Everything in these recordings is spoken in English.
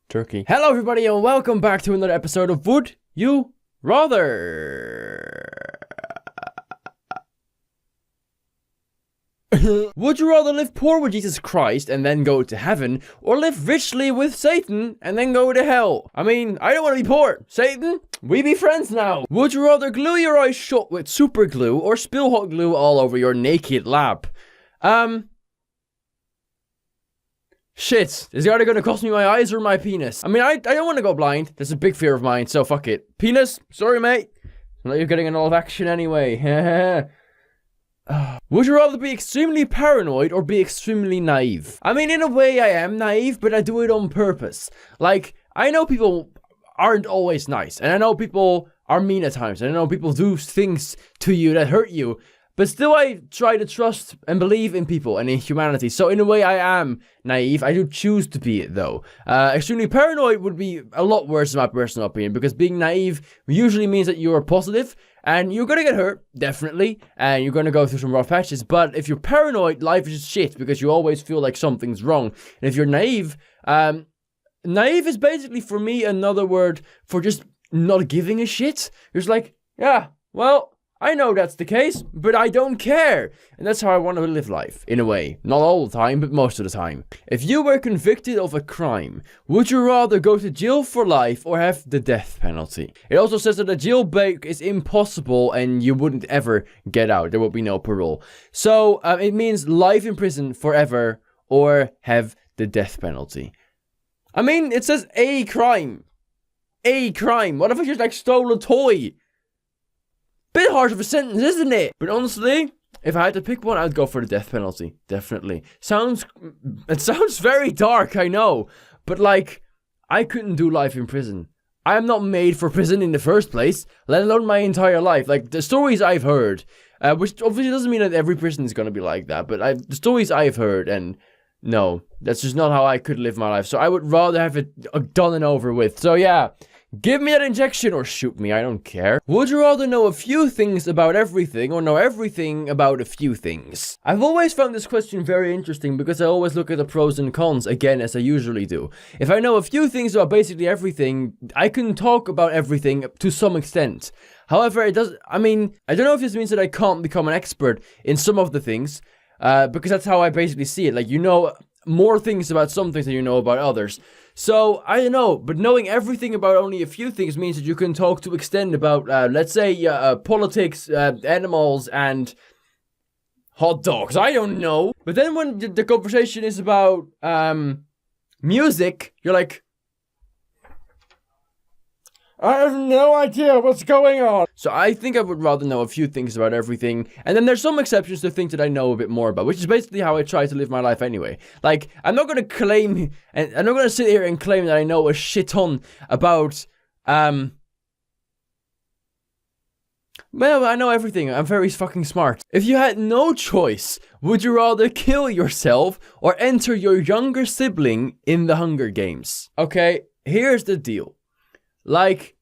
Turkey. Hello everybody and welcome back to another episode of Would You Rather? Would you rather live poor with Jesus Christ and then go to heaven, or live richly with Satan and then go to hell? I mean, I don't want to be poor. Satan, we be friends now. Would you rather glue your eyes shut with super glue or spill hot glue all over your naked lap? Shit, is it either going to cost me my eyes or my penis? I mean, I don't want to go blind. That's a big fear of mine, so fuck it. Penis, sorry mate. I know you're getting a lot of action anyway. Would you rather be extremely paranoid or be extremely naive? I mean, in a way I am naive, but I do it on purpose. Like, I know people aren't always nice, and I know people are mean at times, and I know people do things to you that hurt you, but still I try to trust and believe in people and in humanity. So in a way I am naive. I do choose to be it though. Extremely paranoid would be a lot worse in my personal opinion, because being naive usually means that you are positive and you're gonna get hurt, definitely, and you're gonna go through some rough patches. But if you're paranoid, life is just shit because you always feel like something's wrong. And if you're naive, naive is basically for me another word for just not giving a shit. You're just like, yeah, well, I know that's the case, but I don't care. And that's how I want to live life, in a way. Not all the time, but most of the time. If you were convicted of a crime, would you rather go to jail for life or have the death penalty? It also says that a jail break is impossible and you wouldn't ever get out. There will be no parole. So, it means life in prison forever or have the death penalty. I mean, it says a crime. A crime. What if I just, like, stole a toy? Bit harsh of a sentence, isn't it? But honestly, if I had to pick one, I'd go for the death penalty. Definitely. It sounds very dark, I know. But like, I couldn't do life in prison. I am not made for prison in the first place, let alone my entire life. Like, the stories I've heard, which obviously doesn't mean that every prison is going to be like that, but the stories I've heard, and no, that's just not how I could live my life. So I would rather have it done and over with. So yeah. Give me that injection or shoot me, I don't care. Would you rather know a few things about everything or know everything about a few things? I've always found this question very interesting because I always look at the pros and cons again, as I usually do. If I know a few things about basically everything, I can talk about everything to some extent. However, I don't know if this means that I can't become an expert in some of the things, because that's how I basically see it. Like, you know more things about some things than you know about others. So, I don't know, but knowing everything about only a few things means that you can talk to extent about, let's say, politics, animals, and hot dogs. I don't know. But then when the conversation is about music, you're like, I have no idea what's going on. So I think I would rather know a few things about everything. And then there's some exceptions to things that I know a bit more about, which is basically how I try to live my life anyway. Like, I'm not going to claim, and I'm not going to sit here and claim that I know a shit ton about, well, I know everything. I'm very fucking smart. If you had no choice, would you rather kill yourself or enter your younger sibling in the Hunger Games? Okay, here's the deal. Like,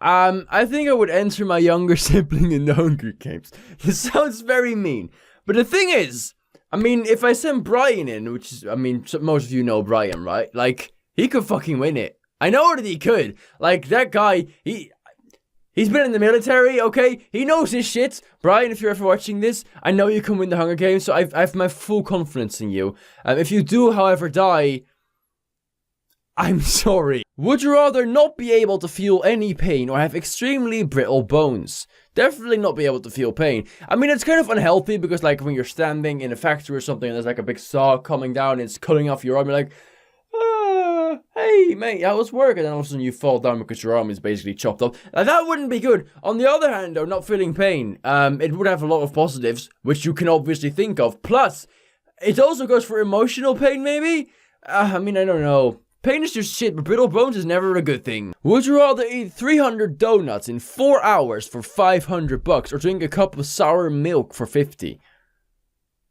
I think I would enter my younger sibling in the Hunger Games. This sounds very mean. But the thing is, I mean, if I send Brian in, which is, I mean, most of you know Brian, right? Like, he could fucking win it. I know that he could. Like, that guy, he's been in the military, okay? He knows his shit. Brian, if you're ever watching this, I know you can win the Hunger Games, so I have my full confidence in you. If you do, however, die, I'm sorry. Would you rather not be able to feel any pain or have extremely brittle bones? Definitely not be able to feel pain. I mean, it's kind of unhealthy because, like, when you're standing in a factory or something and there's like a big saw coming down and it's cutting off your arm, you're like, hey mate, how was work? And then all of a sudden you fall down because your arm is basically chopped off. Now, that wouldn't be good. On the other hand, though, not feeling pain, it would have a lot of positives, which you can obviously think of. Plus, it also goes for emotional pain, maybe? I mean, I don't know. Pain is just shit, but brittle bones is never a good thing. Would you rather eat 300 donuts in 4 hours for $500 or drink a cup of sour milk for 50?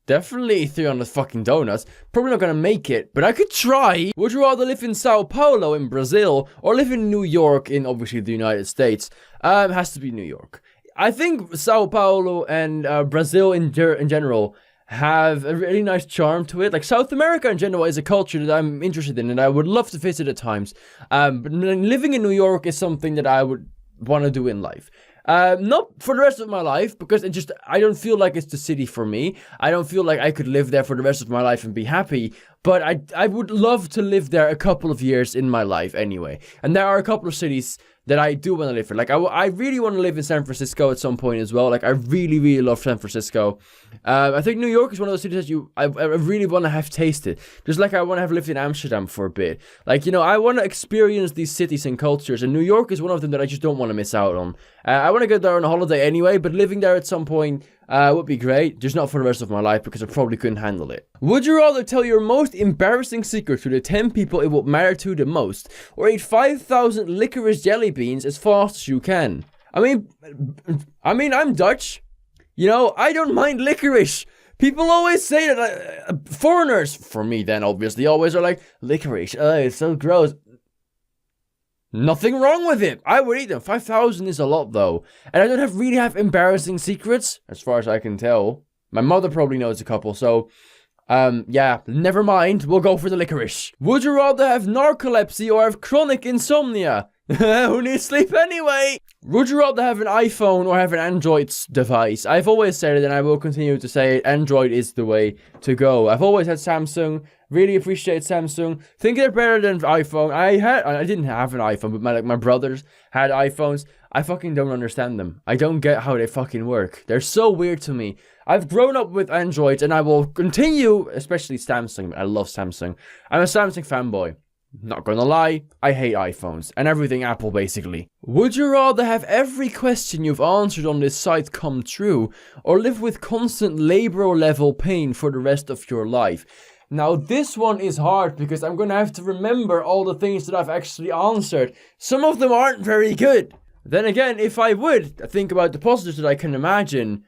Definitely 300 fucking donuts. Probably not gonna make it, but I could try. Would you rather live in Sao Paulo in Brazil or live in New York in obviously the United States? It has to be New York. I think Sao Paulo and Brazil in general have a really nice charm to it. Like South America in general is a culture that I'm interested in and I would love to visit at times. But living in New York is something that I would want to do in life. Not for the rest of my life, because I don't feel like it's the city for me. I don't feel like I could live there for the rest of my life and be happy, but I would love to live there a couple of years in my life anyway. And there are a couple of cities that I do want to live for. Like, I really want to live in San Francisco at some point as well. Like, I really, really love San Francisco. I think New York is one of those cities that I really want to have tasted. Just like I want to have lived in Amsterdam for a bit. Like, you know, I want to experience these cities and cultures, and New York is one of them that I just don't want to miss out on. I want to go there on a holiday anyway, but living there at some point would be great. Just not for the rest of my life, because I probably couldn't handle it. Would you rather tell your most embarrassing secret to the 10 people it would matter to the most, or eat 5,000 licorice jelly beans as fast as you can? I mean, I'm Dutch. You know, I don't mind licorice. People always say that, foreigners, for me then obviously, always are like, licorice, it's so gross. Nothing wrong with it. I would eat them. 5,000 is a lot though. And I don't really have embarrassing secrets, as far as I can tell. My mother probably knows a couple, so... yeah, never mind. We'll go for the licorice. Would you rather have narcolepsy or have chronic insomnia? Who needs sleep anyway? Would you rather have an iPhone or have an Android device? I've always said it and I will continue to say it. Android is the way to go. I've always had Samsung. Really appreciate Samsung. Think they're better than iPhone. I didn't have an iPhone, but my brothers had iPhones. I fucking don't understand them. I don't get how they fucking work. They're so weird to me. I've grown up with Androids and I will continue, especially Samsung. I love Samsung. I'm a Samsung fanboy. Not gonna lie, I hate iPhones and everything Apple basically. Would you rather have every question you've answered on this site come true, or live with constant labor level pain for the rest of your life? Now this one is hard because I'm gonna have to remember all the things that I've actually answered. Some of them aren't very good. Then again, if I would think about the positives that I can imagine,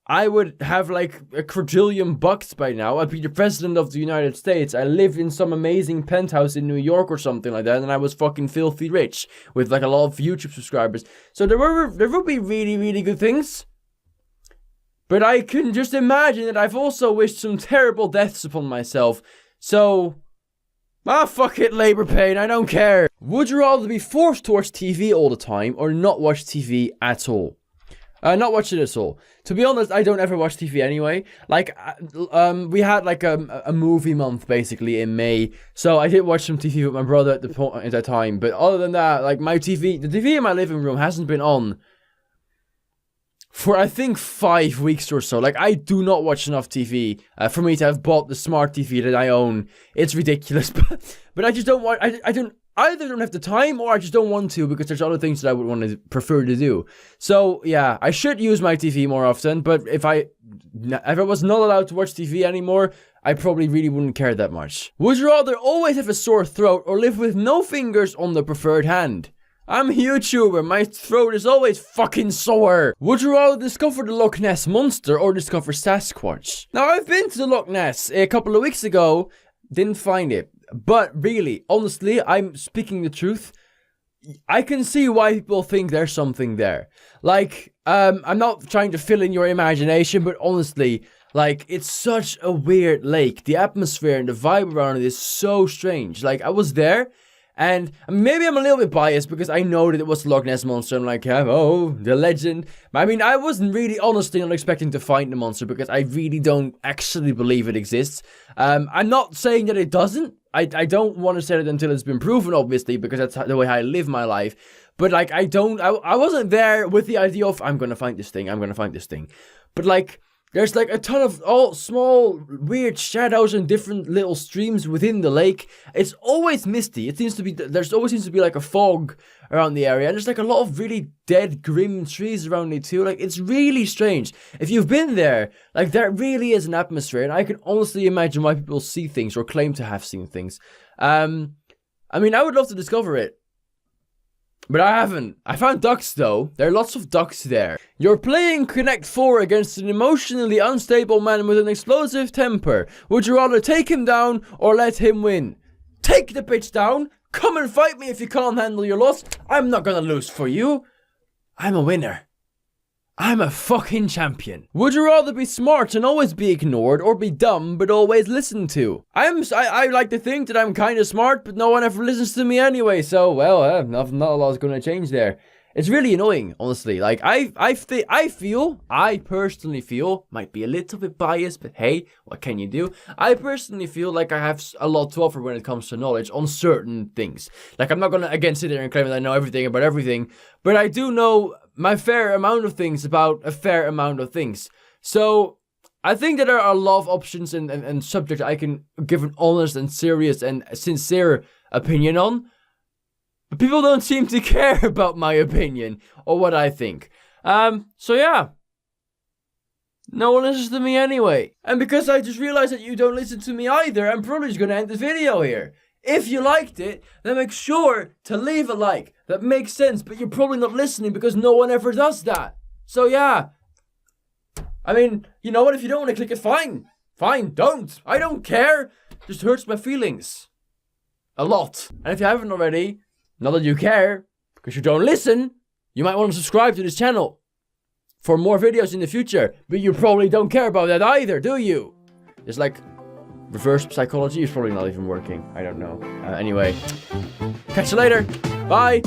I would have like a quadrillion bucks by now. I'd be the president of the United States. I live in some amazing penthouse in New York or something like that, and I was fucking filthy rich with like a lot of YouTube subscribers. So there would be really, really good things. But I can just imagine that I've also wished some terrible deaths upon myself. So, fuck it, labor pain, I don't care. Would you rather be forced to watch TV all the time or not watch TV at all? Not watch it at all. To be honest, I don't ever watch TV anyway. Like, we had like a movie month basically in May, so I did watch some TV with my brother at that time. But other than that, like the TV in my living room hasn't been on for I think 5 weeks or so. Like, I do not watch enough TV for me to have bought the smart TV that I own. It's ridiculous, but I just don't want. I either don't have the time or I just don't want to, because there's other things that I would want to prefer to do. So yeah, I should use my TV more often, but if I was not allowed to watch TV anymore, I probably really wouldn't care that much. Would you rather always have a sore throat or live with no fingers on the preferred hand? I'm a YouTuber, my throat is always fucking sore. Would you rather discover the Loch Ness Monster or discover Sasquatch? Now, I've been to the Loch Ness a couple of weeks ago, didn't find it. But really, honestly, I'm speaking the truth. I can see why people think there's something there. Like, I'm not trying to fill in your imagination, but honestly, like, it's such a weird lake. The atmosphere and the vibe around it is so strange. Like, I was there, and maybe I'm a little bit biased because I know that it was the Loch Ness Monster. I'm like, oh, the legend. I mean, I wasn't really honestly not expecting to find the monster because I really don't actually believe it exists. I'm not saying that it doesn't. I don't want to say it until it's been proven, obviously, because that's the way I live my life. But, like, I wasn't there with the idea of, I'm gonna find this thing. But, like, there's, like, a ton of all small, weird shadows and different little streams within the lake. It's always misty. There always seems to be, like, a fog around the area. And there's, like, a lot of really dead, grim trees around it, too. Like, it's really strange. If you've been there, like, there really is an atmosphere. And I can honestly imagine why people see things or claim to have seen things. I mean, I would love to discover it. But I haven't. I found ducks though. There are lots of ducks there. You're playing Connect 4 against an emotionally unstable man with an explosive temper. Would you rather take him down or let him win? Take the bitch down. Come and fight me if you can't handle your loss. I'm not gonna lose for you. I'm a winner. I'm a fucking champion. Would you rather be smart and always be ignored, or be dumb but always listened to? I like to think that I'm kind of smart, but no one ever listens to me anyway. So, well, not a lot's gonna change there. It's really annoying, honestly. Like, I personally feel, might be a little bit biased, but hey, what can you do? I personally feel like I have a lot to offer when it comes to knowledge on certain things. Like, I'm not gonna, again, sit there and claim that I know everything about everything, but I do know my fair amount of things about a fair amount of things. So, I think that there are a lot of options and subjects I can give an honest and serious and sincere opinion on. But people don't seem to care about my opinion or what I think. So yeah. No one listens to me anyway. And because I just realized that you don't listen to me either, I'm probably just gonna end this video here. If you liked it, then make sure to leave a like. That makes sense, but you're probably not listening because no one ever does that. So yeah. I mean, you know what? If you don't want to click it, fine. Fine, don't. I don't care. It just hurts my feelings. A lot. And if you haven't already, not that you care, because you don't listen, you might want to subscribe to this channel for more videos in the future. But you probably don't care about that either, do you? It's like reverse psychology is probably not even working. I don't know. Anyway, catch you later. Bye.